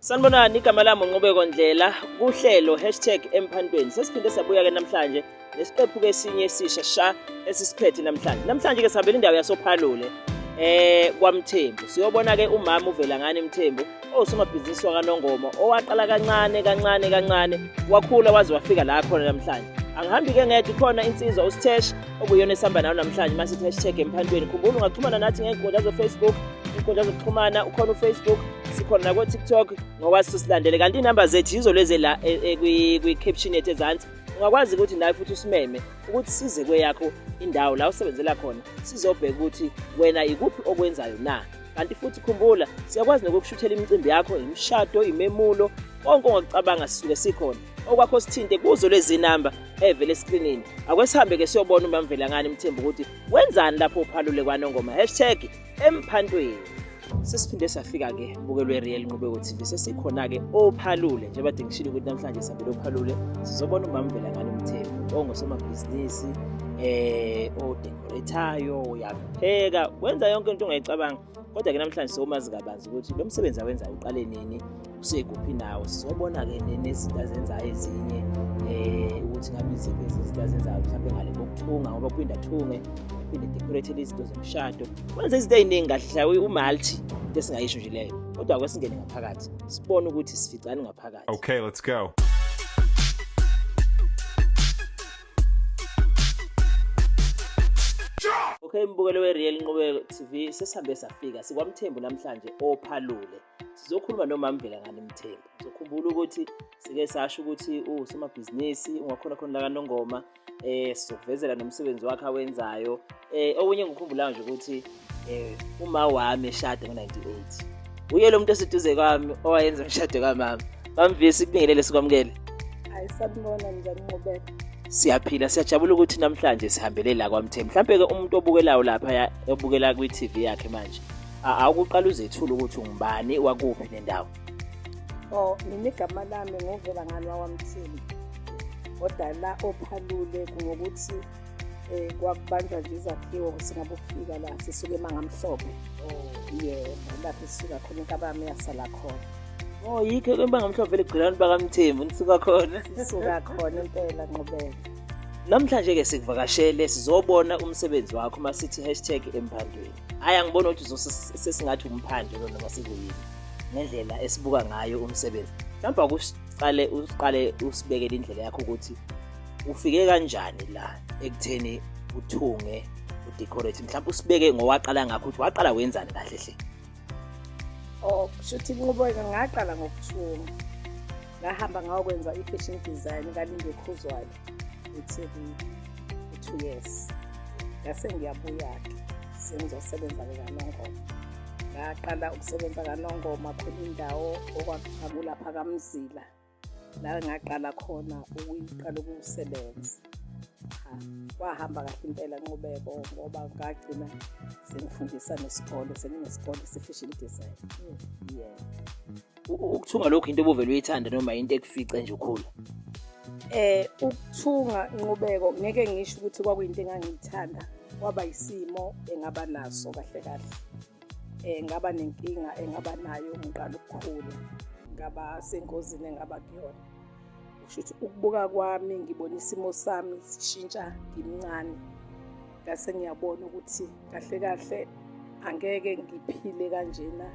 Sanibonani, igama lami uNqubeko Ndlela kuhlelo #Emphantweni. Sesiphinde sabuya-ke namhlanje nesiqephu esinye esisha esisiphethe namhlanje. Namhlanje-ke sihambele indawo yasoPhalule kwaMthembu. Siyobona-ke umama uVelangani Mthembu osomabhizinisi wakaNongoma owaqala kancane wakhula waze wafika la khona namhlanje. Angihambi-ke ngedwa, khona insizwa uStesh okuyona esihamba nayo namhlanje masithi #Emphantweni. Khumbula ungaxhumana nathi ngey'nkundla zo-Facebook, iy'nkundla zokuxhumana, ukhona uFacebook, sikhona nakwe-TikTok, ngokwazi sisilandele. Kanti iy'namba zethu yizo lezi la kwi-caption yethu ezansi. Ungakwazi ukuthi nawe futhi usimeme ukuthi size kweyakho indawo la usebenzela khona, sizobheka ukuthi wena ikuphi okwenzayo na. Kanti futhi khumbula, siyakwazi nokukushuthela imicimbi yakho, imishado, imemulo, konke ongakucabanga sisuke sikhona. Okwakho sithinte kuzo lezi namba evele escreenini. Akwesihambe-ke siyobona umama Velangani Mthembu ukuthi wenzani lapho uPhalule kwaNongoma #Emphantweni. Sesiphinde safika-ke bukelwe Real Nqubeko TV. Sesikhona-ke oPhalule, njengoba ngishilo ukuthi namhlanje sihambele oPhalule sizobona umama Velangani Mthembu ongosomabhizinisi, odekoretayo, uyapheka, wenza yonke into ongayicabanga. Kodwa-ke namhlanje somazi kabanzi ukuthi lo msebenzi awenza uqale nini, usekuphi nawo. Sizobona-ke nezinto azenzayo ezinye, ukuthi ngabe iziphi izinto azenzayo mhlawumbe ngale kokuthunga, ngoba kuphinda athunge, aphinde decorate izinto zemshado. Wenza izinto ey'ningi kahle hle, umulti into esingayisho nje leyo. Kodwa ake singene ngaphakathi sibone ukuthi sificani ngaphakathi. Okay, let's go. Okay, mbukelo we-Real Nqubeko TV, sesihambe safika sikwaMthembu namhlanje oPhalule. Sizokhuluma nomama Velangani Mthembu. Sizokhumbula ukuthi sike sasho ukuthi usomabhizinisi ungakhona khona la kaNongoma, sizokuvezela nomsebenzi wakhe awenzayo. Okunye ngikhumbulayo nje ukuthi uma wami eshada ngo-98. Uye lo muntu eseduze kwami owayenza umshado kamama. Bamvisi kubingelele sikwamukele. Hayi, sabona njani Nqubeko? Siyaphila, siyajabula ukuthi namhlanje sihambele la kwaMthembu. Mhlawumbe-ke umuntu obukelayo lapha obukela kwi-TV yakhe manje, awukuqala uzethula ukuthi ungubani, wakuphi nendawo. Mina igama lami nguVelangani wakwaMthembu. Kodwa la oPhalule ngokuthi kwakubanjwa nje izakhiwo singabe ukufika la sisuke eMangamhlophe. Yebo, lapho sisuka khona inkabami yasala khona. Yikho eMangamhlophe vele kugqilani bakaMthembu nisuka khona. Sisuka khona impela Nqubeko. Namhlanje-ke sikuvakashele sizobona umsebenzi wakho masithi #Emphantweni. Hhayi, angibona ukuthi sesingathi umphande lo noma sikuyini ngendlela esibuka ngayo umsebenzi. Mhlawumbe uqale usibekele indlela yakho ukuthi ufike kanjani la ekutheni uthunge, udecorate. Mhlawumbe usibeke ngowaqala ngakho ukuthi waqala wenzani kahle hle. Shuthi Nqubeko ngaqala ngokuthunga. Ngahamba ngawukwenza i-fashion design kaLinde Khuzwayo eThekwini 2 years. Ngase ngiyabuya-ke sengizosebenza-ke kaNongoma. Ngaqala ukusebenza kaNongoma khona indawo okwakuthabula phakamzila. La ngaqala khona ukuyiqala ukusebenza. Kwahamba kahle impela Nqubeko ngoba ngagcina sengifundisa nesikole, senginesikole se-fashion design. Yeah. Ukuthunga lokhu into obuvele uyithanda noma into ekufice nje ukhula? Ukuthunga Nqubeko ngeke ngisho ukuthi kwakuyinto engangiyithanda, kwaba isimo engaba naso kahle. Ngaba nenkinga engaba nayo ngiqala ukukhula, ngaba sengozini engaba kuyona. Kushuthi ukubuka kwami ngibona isimo sami sishintsha ngimncane. Ngase ngiyabona ukuthi kahle angeke ngiphile kanjena,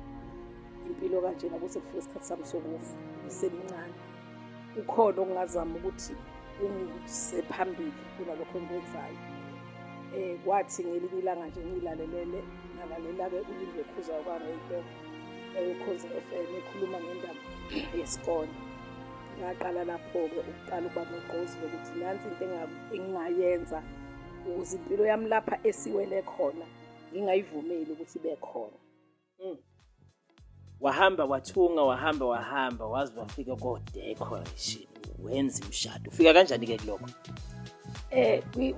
impilo kanjena ukuthi kufike isikhathi sami sokufa ngisemncane. Ukhona okungazama ukuthi ungisephambili kunalokho engikwenzayo. Kwathi ngelinye ilanga nje ngilalelele ngalalela-ke uLinde Khuzwayo kwaRadio Ukhozi FM ekhuluma ngendaba yesikole. Ngaqala lapho-ke ukuqala ukuba negqozi lokuthi nansi into engingayenza ukuze impilo yami lapha esiwele khona ngingayivumeli ukuthi ibe khona. Wahamba wathunga, wahamba waze wafika ko-decoration, wenza imishado. Ufika kanjani-ke kulokho?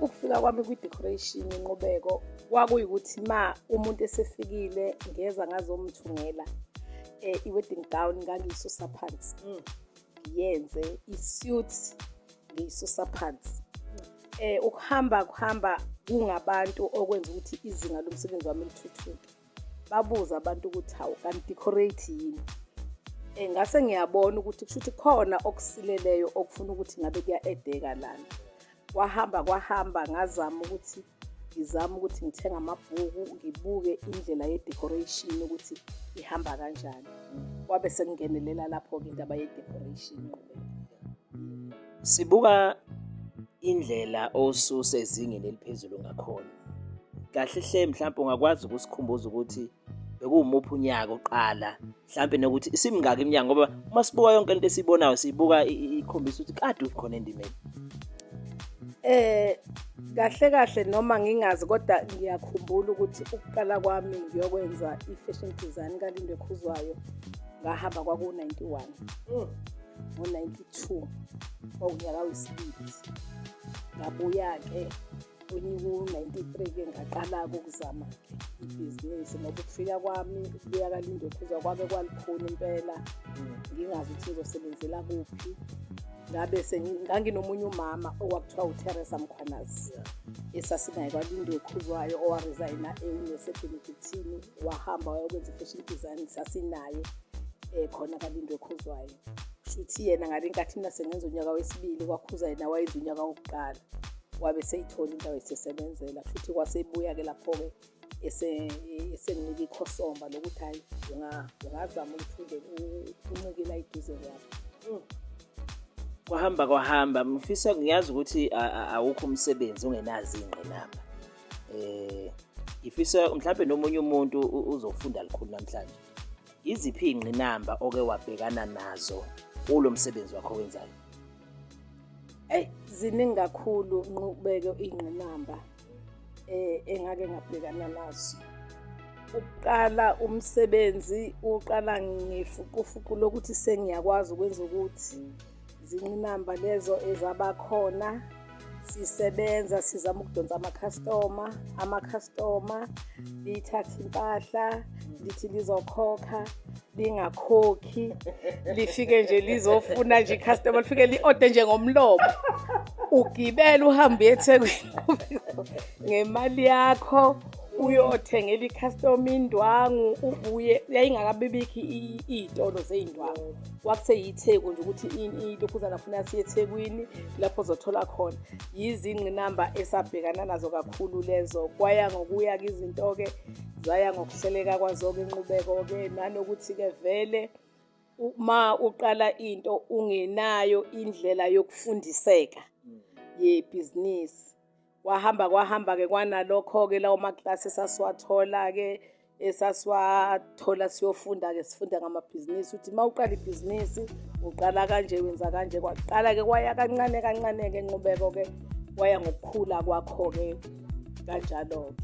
Ukufika kwami kwi-decoration Nqubeko kwakuyukuthi umuntu esefikile ngeza ngazomthungela i-wedding gown ngangiyisusa phansi. Ngiyenze i-suit ngiyisusa phansi. Ukuhamba kungabantu okwenza ukuthi izinga lomsebenzi wami lithuthuke. Babuza abantu ukuthi hawu kanti decorate yini. ngase ngiyabona ukuthi kushuthi khona okusileleyo okufuna ukuthi ngabe kuya-edeka lana. Kwahamba ngazama ukuthi ngithenga amabhuku, ngibuke indlela ye-decoration ukuthi ihamba kanjani. Kwabe sengingenelela lapho-ke indaba ye-decoration. Sibuka indlela osusezingeni eliphezulu ngakhona. Kahle hle mhlawumbe ungakwazi ukusikhumbuza ukuthi bekuwumuphi unyaka oqala mhlawumbe nokuthi isimingaki iminyaka, ngoba uma sibuka yonke into esiyibonayo siyibuka ikhombisa ukuthi kade ukhona endimeni. Kahle noma ngingazi kodwa ngiyakhumbula ukuthi ukuqala kwami ngiyokwenza i-fashion design kaLindwe Khuzwayo ngahamba kwaku-91. Ngo-92 kwawunyaka wesibili. Ngabuya-ke ku-93-ke ngaqala-ke ukuzama-ke ibhizinisi, ngoba ukufika kwami ukubuya kaLindwe Khuzwayo kwabe kwalikhona impela, ngingazi ukuthi ngizosebenzela kuphi. Nganginomunye umama okwakuthiwa uTeresa Mkhwanazi esasinaye kwaLindwe Khuzwayo owaresigna eUniversity wahamba wayokwenza i-fashion design sasinaye khona kaLindwe Khuzwayo. Shuthi yena ngale nkathi mina sengenza unyaka wesibili kwaKhuza yena wayenza unyaka wokuqala, wabe seyithola indawo esesebenzela. Shuthi kwasebuya-ke lapho-ke esenginika ikhosomba lokuthi hayi ungazama ukuthi unqike la iduze kwakho. Kwahamba mfisa ngiyazi ukuthi awukho umsebenzi ungenazi ingqinamba. Ngifisa mhlawumbe nomunye umuntu uzofunda likhulu namhlanje. Iziphi ingqinamba oke wabhekana nazo kulo msebenzi wakho wenzayo? Ziningi kakhulu nqubeke ingqinamba engake ngabhekana nazo. Ukuqala umsebenzi uqala ngefuqufuqu lokuthi sengiyakwazi ukwenza ukuthi zinqinamba lezo ezabakhona, sisebenza sizama ukudonsa amacustomer lithatha impahla lithi lizokhokha lingakhokhi, lifike nje lizofuna nje icustomer lifike li-ode nje ngomlomo, ugibela uhambe eThekwini ngemali yakho uyothengela icustomer indwangu ubuye. Yayingakabibikho iy'tolo zey'ndwangu, kwakuseyitheko nje ukuthi ilokhuzana funa siye eThekwini lapho ozothola khona. Yizingqinamba esabhekana nazo kakhulu lezo. Kwaya ngokuya-ke izinto-ke zaya ngokuhleleka kwazo-ke inqubeko-ke, nanokuthi-ke vele uma uqala into ungenayo indlela yokufundiseka yebhizinisi. Kwahamba-ke kwanalokho-ke lawo maklasi esasiwathola-ke siyofunda-ke sifunda ngamabhizinisi ukuthi uma uqala ibhizinisi uqala kanje wenza kanje. Kwaqala-ke kwaya kancane-ke inqubeko-ke kwaya ngokukhula kwakho-ke kanjalo-ke.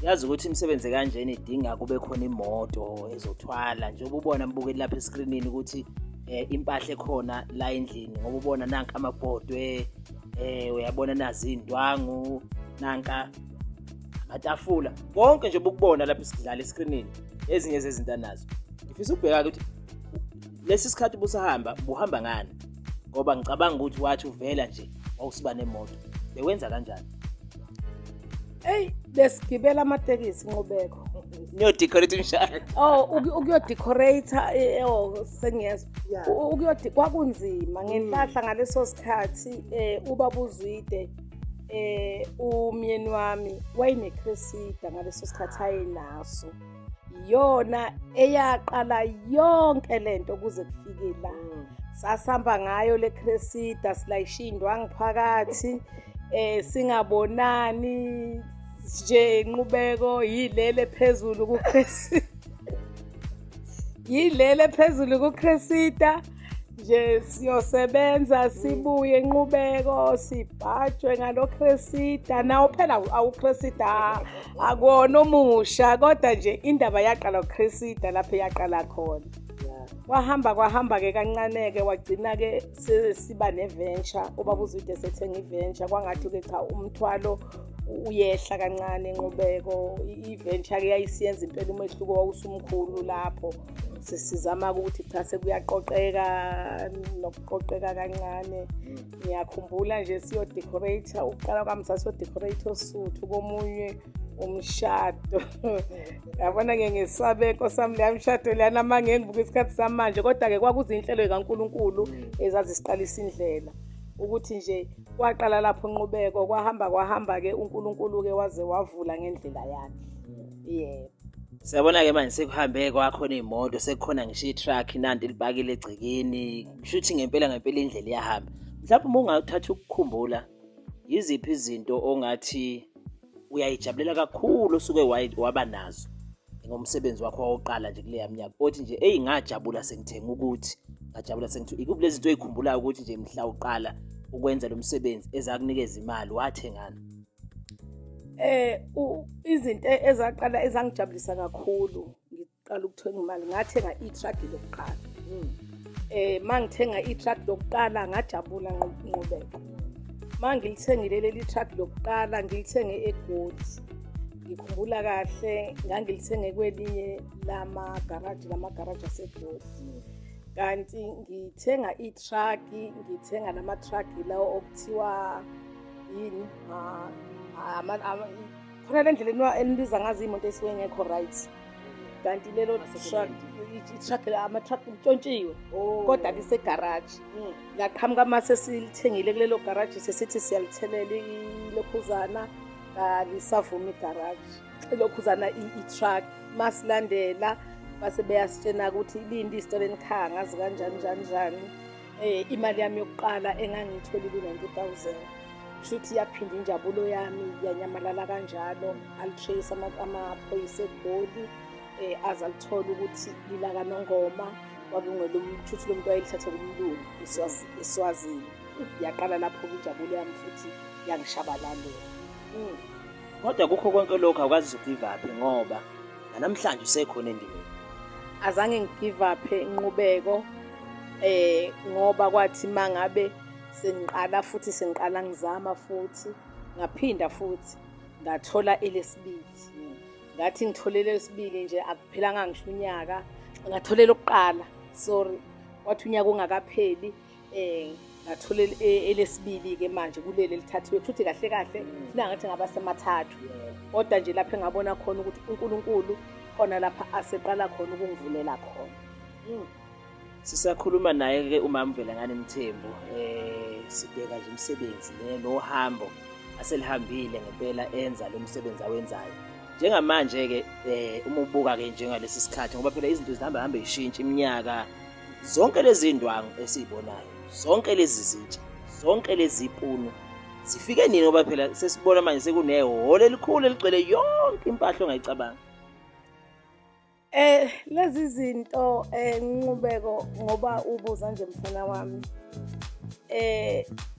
Yazi ukuthi imisebenzi kanjena idinga kube khona imoto ezothwala, njengoba ubona mbukeli lapha eskrinini ukuthi impahla ekhona la endlini, ngoba ubona nanka amabhodwe, uyabona nazi indwangu, nanka amatafula, konke nje bukubona lapha isidlala eskrinini, ezinye zezinto nazo. Ngifisa ukubheka ukuthi lesi sikhathi buhamba ngani, ngoba ngicabanga ukuthi wathi uvela nje wawusiba nemoto, bewenza kanjani? Besigibela amatekisi inqubeko. Niyodecorate njani? Ukuyodecorate sengiyezwa. Kwakunzima ngenhlahla ngaleso sikhathi. Ubaba uZwide umyeni wami wayine-Cressida ngaleso sikhathi ayenaso. Yona eyaqala yonke lento kuze kufike la. Sasihamba ngayo le Cressida silayisha indwangu phakathi, singabonani nje inqubeko yilele phezulu kuCressida. Yilele phezulu kuCressida nje siyosebenza sibuye inqubeko sibhajwe ngalo Cressida. Nawo phela awuCressida akuwona omusha, kodwa nje indaba yaqala uCressida lapho yaqala khona. Kwahamba-ke kancane-ke wagcina-ke siba ne-venture. Ubaba uZwide sethenga i-venture, kwangathi-ke cha umthwalo uyehla kancane inqubeko. I-venture-ke yayisiyenza impela umehluko wawusumkhulu lapho. Sisizama-ke ukuthi cha sekuyaqoqeka nokuqoqeka kancane. Ngiyakhumbula nje siyodecorate, uqala kwami sasiyodecorate oSuthu komunye umshado. Yabona-ke ngesabeko sami leya mshado leyana mange ngibuka isikhathi samanje, kodwa-ke kwakuzinhlelo zikaNkulunkulu ezazisiqalisa indlela. Ukuthi nje kwaqala lapho inqubeko, kwahamba-ke uNkulunkulu-ke waze wavula ngendlela yakhe. Yebo. Siyabona-ke manje sekuhambe kwakhona iy'moto, sekukhona ngisho i-truck nanti libakile egcekeni. Kusho ukuthi ngempela indlela iyahamba. Mhlawumbe uma ungathatha ukukhumbula, yiziphi izinto ongathi uyayijabulela kakhulu osuke waba nazo ngomsebenzi wakho wokuqala nje kuleya minyaka, othi nje ngajabula sengithenga ukuthi, ngajabula sengithenga. Ikuphi lezi zinto oyikhumbulayo ukuthi nje mhla uqala ukwenza lo msebenzi ezakunikeza imali, wathengana? Izinto ezaqala ezangijabulisa kakhulu ngiqala ukuthenga imali, ngathenga i-truck lokuqala. Mangithenga i-truck lokuqala ngajabula nqubeko. Mangilithengile leli truck lokuqala ngilithenge eGoli. Ngikhumbula kahle ngangilithenge kwelinye lamagaraji aseGoli. Kanti ngithenga i-truck, ngithenga nama-truck lawo okuthiwa yini, khona le ndlela enibiza ngazo iy'moto esuke ngekho right. Kanti lelo truck ama-truck ntshontshiwe kodwa lisegaraji. Ngaqhamuka mase silithengile kulelo garaji sesithi siyalithelela ilokhuzana, lisavuma igaraji ilokhuzana i-truck. Masilandela base beyasitshena ukuthi ilindi isitolo enikhaya ngazi kanjani. Imali yami yokuqala engangiyitholile u-90,000. Kushuthi yaphinda injabulo yami yanyamalala kanjalo. Alitrace amaphoyisa eGoli, azalithola ukuthi lila kaNongoma kwakungelo umthuthi lomuntu wayelithatha kumlungu eSwazini. Yaqala lapho injabulo yami futhi yangishabalalela. Kodwa kukho konke lokho awukazi ugive up ngoba namhlanje usekhona endimeni. Azange ngigive up inqubeko, ngoba kwathi mangabe sengiqala ngizama futhi ngaphinda futhi ngathola elesibili. Ngathi ngitholele elesibili nje akuphelanga ngisho unyaka, ngatholela okuqala, sorry, wathi unyaka ungakapheli ngatholela elesibili-ke manje kuleli lithathiwe. Futhi kahle funa ngathi ngaba semathathu, kodwa nje lapho engabona khona ukuthi uNkulunkulu khona lapha aseqala khona ukungivulela khona. Sisakhuluma naye-ke uMama Mvelangani Mthembu, sibheka nje umsebenzi nohambo aselihambile ngempela enza lo msebenzi awenzayo. Njengamanje-ke uma ubuka-ke njengalesi sikhathi, ngoba phela izinto zihamba ishintsha iminyaka, zonke lezi ndwangu esizibonayo, zonke lezi zintsha, zonke lezi ipunu zifike nini? Ngoba phela sesibona manje sekunehholo elikhulu eligcwele yonke impahla ongayicabanga. Lezi zinto inqubeko, ngoba ubuza nje mfana wami,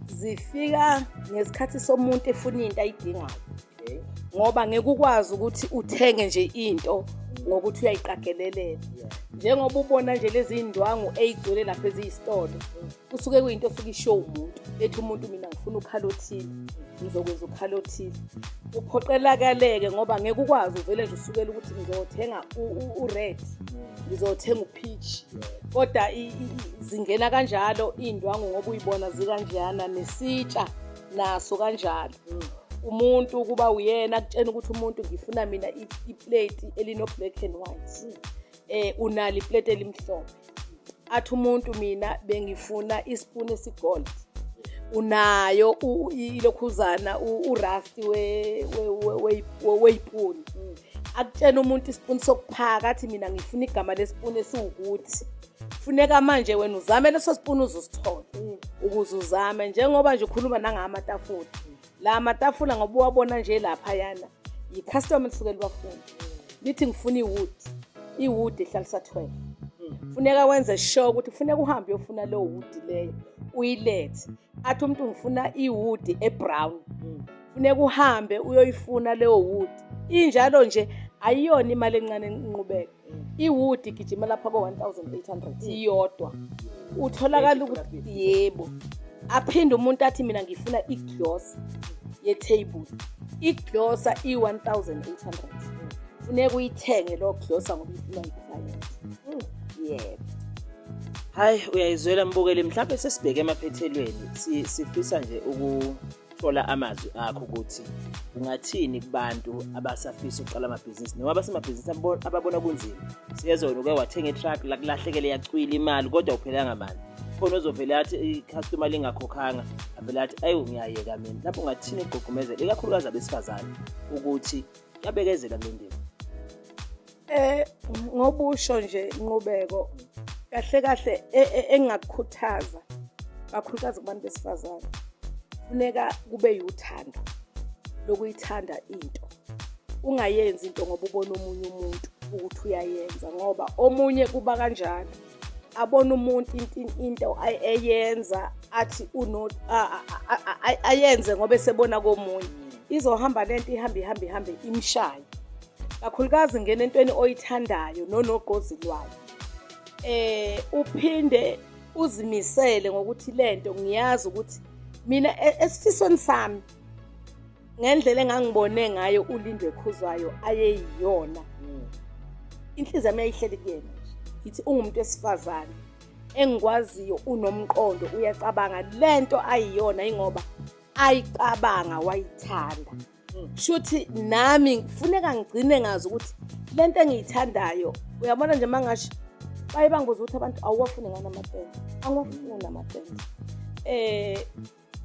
zifika ngesikhathi somuntu efuna into ayidingayo. Ngoba ngeke ukwazi ukuthi uthenge nje into ngokuthi uyayiqagelelela. Njengoba ubona nje lezi ndwangu eyigcwele lapha eziyisitolo, kusuke kuyinto osuke ishow umuntu, ethi umuntu mina ngifuna ukhalothile, ngizokwenza ukhalothile. Uphoqelakale-ke ngoba ngeke ukwazi uvele nje usukela ukuthi ngizothenga u-red, ngizothenga u-peach. Kodwa zingena kanjalo iy'ndwangu ngoba uyibona zikanjana, nesitsha naso kanjalo. Umuntu kuba uyena akutshena ukuthi umuntu ngifuna mina iplate elino-black and white, unalo iplate elimhlophe. Athi umuntu mina bengifuna isipuni esigold, unayo ilokhuzana urasti weyipuni. Akutshena umuntu isipuni sokuphaka, athi mina ngifuna igama lesipuni esiwukuthi. Funeka manje wena uzame leso sipuni uzosithola ukuze uzame. Njengoba nje ukhuluma nangamatafula, la matafula ngoba uwabona nje lapha yana i-customer lisuke libafuna lithi ngifuna i-wood ehlalisa 12. Funeka wenze sure ukuthi funeka uhambe uyofuna lo wood leyo uyilethe. Athi umuntu ngifuna i-wood ebrown, funeka uhambe uyoyifuna leyo wood. Injalo nje ayiyona imali encane enqubeka. I-wood igijima lapha ko-1,800 iyodwa. Utholakala ukuthi yebo. Aphinde umuntu athi mina ngifuna igloss ye-table. Iglossa i-1,800. Funeka uyithenge lo glossa ngoba ifuna i-client. Yebo. Hayi, uyayizwela mbukeli, mhlawumbe sesibheke emaphethelweni, sifisa nje ukuthola amazwi akho ukuthi ungathini kubantu abasafisa ukuqala amabhizinisi noma abasemabhizinisi ababona kunzima. Siyezona uke wathenga i-truck lakulahlekele yacwila imali kodwa uphelanga mali. Khona ozovele athi i-customer lingakhokhanga avele athi ayi ngiyayeka mina. Lapho ungathini igqugqumezela ikakhulukazi abesifazane ukuthi yabekezela kule ndima. Ngobusho nje Nqubeko kahle engakukhuthaza kakhulukazi kubantu besifazane funeka kube uthando lokuyithanda into, ungayenzi into ngoba ubona omunye umuntu ukuthi uyayenza, ngoba omunye kuba kanjalo abona umuntu into eyenza athi ayenze ngoba esebona komunye, izohamba lento ihambe imshaye. Kakhulukazi ngene entweni oyithandayo nonogozi lwayo, uphinde uzimisele ngokuthi lento ngiyazi ukuthi mina esifisweni sami ngendlela engangibone ngayo uLindwe Khuzwayo ayeyiyona. Inhliziyo yami yayihleli kuyena ngithi ungumuntu wesifazane engikwaziyo, unomqondo, uyacabanga lento ayiyona ingoba ayicabanga wayithanda. Shuthi nami kufuneka ngigcine ngazi ukuthi lento engiyithandayo, uyabona nje mangasho baye bangibuza ukuthi abantu awuwafuni ngana amatende, angiwafuni namatende.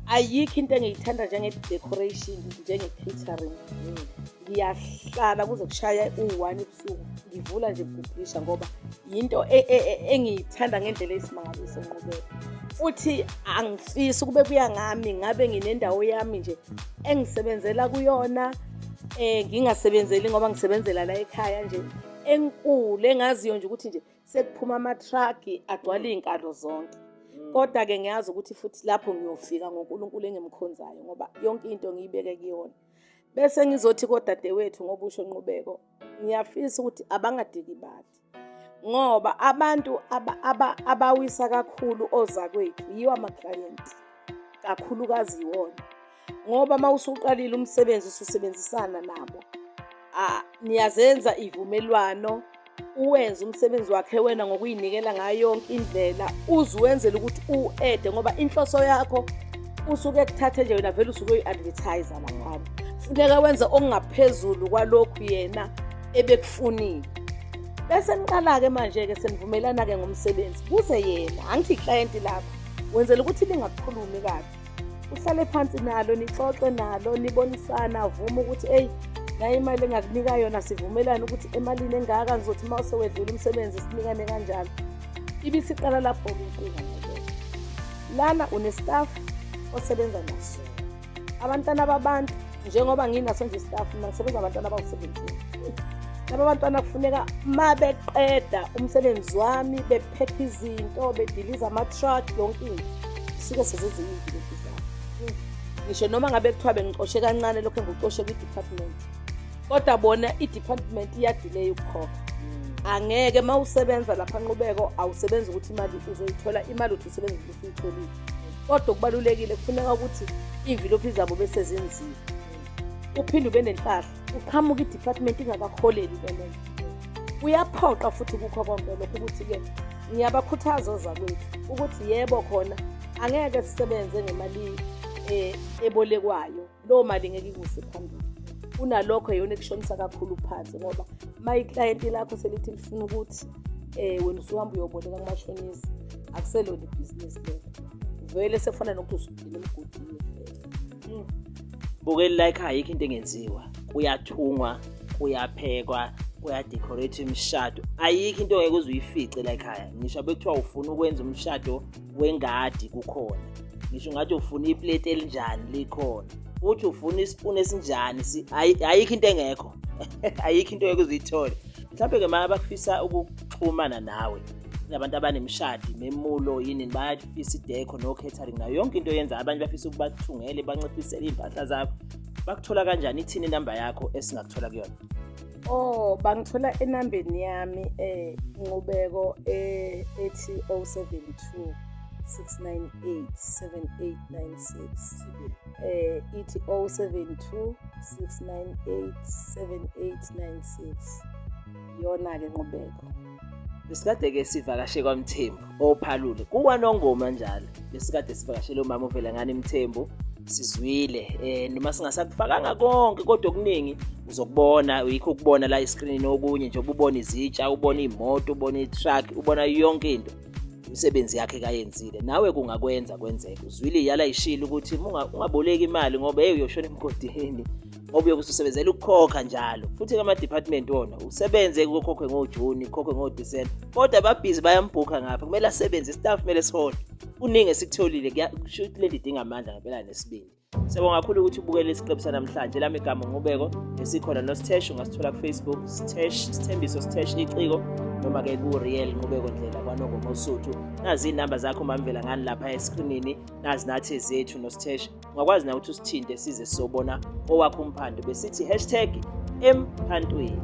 Ayikho into engiyithanda njenge-decoration, njenge-catering. Ngiyahlala kuze kushaya u-1 ebusuku ngivula nje ukubhukisha ngoba yinto engiyithanda ngendlela eyisimangaliso Nqubeko. Futhi angifisi kube kuya ngami ngabe nginendawo yami nje engisebenzela kuyona, ngingasebenzeli ngoba ngisebenzela la ekhaya nje enkulu engaziyo nje ukuthi nje sekuphuma ama-truck agcwala iy'nkalo zonke. Kodwa-ke ngiyazi ukuthi futhi lapho ngiyofika ngoNkulunkulu engimkhonzayo ngoba yonke into ngiyibeke kuyona. Bese ngizothi kodadewethu ngobusho Nqubeko, ngiyafisa ukuthi abangadiki bathi ngoba abantu abawisa kakhulu ozakwethu yiwo ama-client, kakhulukazi yiwona. Ngoba uma usuqalile umsebenzi ususebenzisana nabo, niyazenza ivumelwano, uwenze umsebenzi wakhe wena ngokuyinikela ngayo yonke indlela, uzuwenzela ukuthi u-ede ngoba inhloso yakho usuke kuthathe nje wena vele usuke uyi-advertise laphana. Funeka wenza okungaphezulu kwalokhu yena ebekufunile. Bese niqala-ke manje-ke senivumelana-ke ngomsebenzi, buze yena, angithi i-client lakho, wenzela ukuthi lingakukhulumi kabi. Uhlale phansi nalo, nixoxe nalo, nibonisana, avuma ukuthi eyi nayo imali engakunika yona sivumelana ukuthi emalini engaka ngizothi uma usewedlula umsebenzi sinikane kanjalo. Ibisiqala lapho-ke inkinga ngaleyo. Lana une-staff osebenza naso, abantwana babantu njengoba nginaso nje i-staff, mina ngisebenza abantwana abawu-17. Laba bantwana kufuneka uma beqeda umsebenzi wami bephepha izinto, bediliza ama-truck, yonke into suke sezenza iy'mvilophi zabo. Ngisho noma ngabe kuthiwa bengixoshe kancane lokho engikuxoshe kwi-department, kodwa bona i-department iyadiley ukukhokha. Angeke uma usebenza lapha Nqubeko awusebenzi ukuthi imali uzoyithola, imali uthi usebenza ukuthi uyitholile. Kodwa kubalulekile kufuneka ukuthi iy'mvilophi zabo bese zenziwe. Uphinde ube nenhlahla, uqhamuka i-department ingakakuholeli lento. Uyaphoqa futhi kukho konke lokho ukuthi-ke ngiyabakhuthaza ozakwethu ukuthi yebo khona angeke sisebenze ngemali ebolekwayo, leyo mali ngeke ikuse phambili. Unalokho yona ekushonisa kakhulu phansi ngoba uma i-client lakho selithi lifuna ukuthi wena usuhamba uyoboleka kumashonisa, akuselona ibhizinisi lelo. Vele sefana nokuthi usudile emgodini. Bukeli la ekhaya yikho into engenziwa, kuyathungwa, kuyaphekwa, kuyadecorate imishado. Ayikho into ongeke uzuyifice la ekhaya. Ngisho bekuthiwa ufuna ukwenza umshado wengadi kukhona, ngisho ngathi ufuna iplate elinjani likhona, uthi ufuna ispoon esinjani, ayikho into engekho. Ayikho into ongeke uzuyithole. Mhlawumbe-ke uma bakufisa ukuxhumana nawe, nabantu abanemishado, memulo yini, bayafisa ideco no-catering nayo yonke into yenza abanye bafisa ukubathungele banciphisele iy'mpahla zakho, bakuthola kanjani? Ithini inamba yakho esingakuthola kuyona? Bangithola enambeni yami Nqubeko ethi 072 698 7896. Ithi 072 698 7896. Yona-ke Nqubeko. besikade-ke sivakashe kwaMthembu oPhalule kuKwaNongoma njalo, besikade sivakashele umama uVelangani Mthembu. Sizwile noma singasakufakanga konke kodwa okuningi uzokubona, yikho ukubona la escreenini okunye nje ubona izitsha, ubona imoto, ubona itruck, ubona yonke into umsebenzi yakhe kayenzile. Nawe kungakwenza kwenzeke. Uzwile iyala ishilo ukuthi ungaboleki imali ngoba uyoshona emgodini, ngoba uyokusebenzela ukukhokha njalo. Futhi ama department wona usebenze ukukhokhwe ngoJuni, ukhokhwe ngoDisemba, kodwa babhizi bayambhuka ngapha, kumele asebenze, staff kumele sihole. Kuningi esikutholile kusho ukuthi leli dinga amandla ngempela nesibindi. Siyabonga kakhulu ukuthi ubukele isiqephu sanamhlanje. Lami igama Nqubeko, esikhona noStesh, ungasithola kuFacebook Sithembiso Stesh Iciko, noma ke ku-Real Nqubeko Ndlela KwaNongoma uSuthu. Nazi inamba zakho mamvela ngani lapha escreenini, nazi nathi zethu noStesh. Ungakwazi na ukuthi usithinte size sobona owakho umphando besithi #Emphantweni.